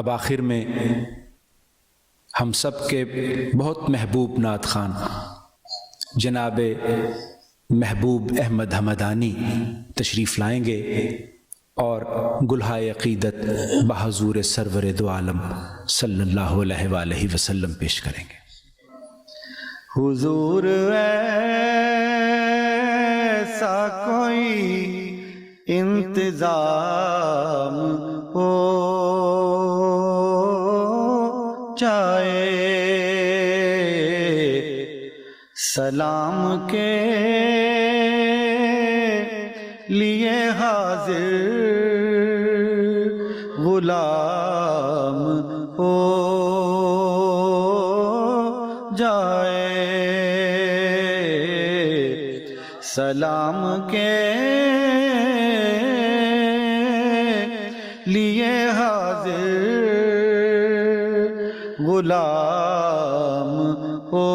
اب آخر میں ہم سب کے بہت محبوب نعت خوان جناب محبوب احمد حمدانی تشریف لائیں گے اور گلہائے عقیدت بحضور سرور دو عالم صلی اللہ علیہ وآلہ وسلم پیش کریں گے۔ حضور ایسا کوئی انتظام ہو جائے، سلام کے لیے حاضر غلام ہو جائے، سلام کے لیے حاضر غلام ہو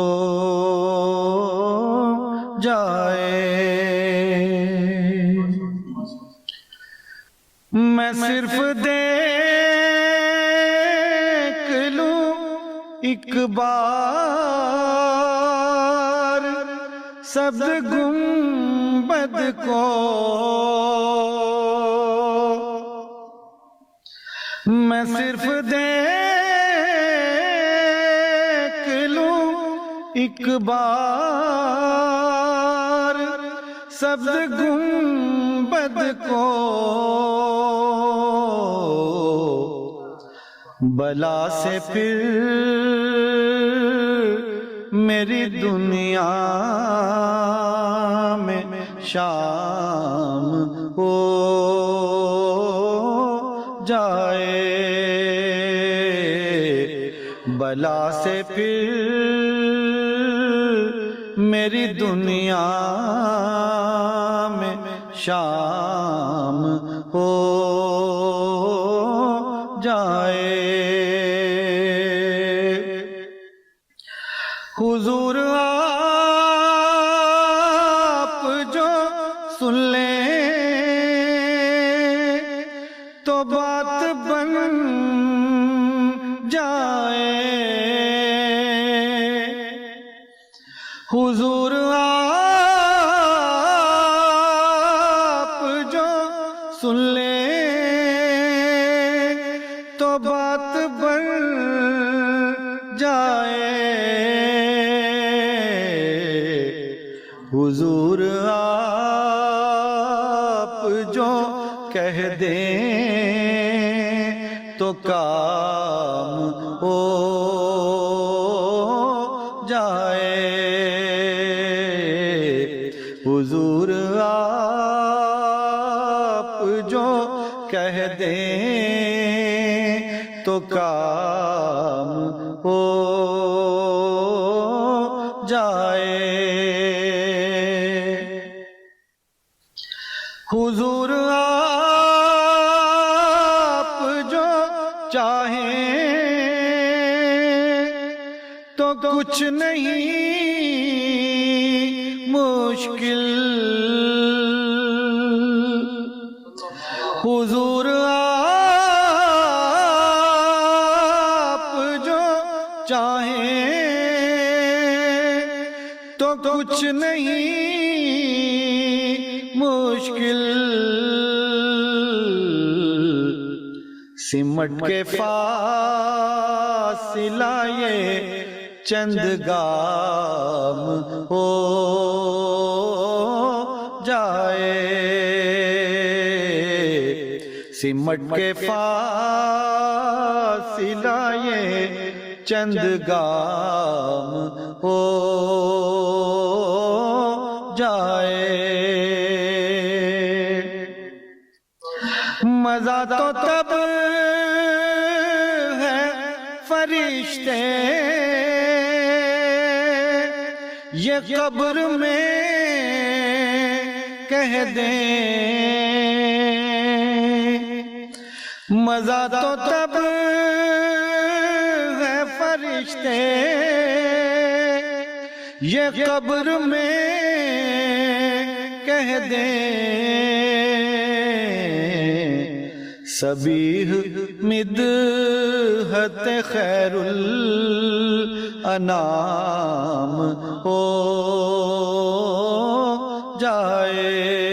جائے۔ میں صرف دیکھ لوں ایک بار سبز گنبد کو، میں صرف دیکھ لوں ایک بار سبز گنبد کو، بلا سے پھر میری دنیا میں شام ہو جائے، بلا سے پھر میری دنیا میں شام ہو جائے۔ حضور آپ جو سن لیں تو بات بن جائے، حضور آپ جو سن لیں تو بات بن جائے، حضور آپ جو کہہ دیں تو کام ہو جائے، حضور آپ جو کہہ دیں تو کام ہو جائے، حضور آپ جو چاہیں تو کچھ نہیں مشکل، حضور آپ جو چاہیں تو کچھ نہیں مشکل، سمٹ کے فاصلہ یہ چند گام ہو جائے، سمٹ کے فاصلہ یہ چند گام ہو جائے، مزہ تو تب ہے فرشتے یہ قبر میں کہہ دیں، مزہ تو تب ہے فرشتے یہ قبر میں کہہ دیں، سبیح مدحت خیر الانام ہو جائے.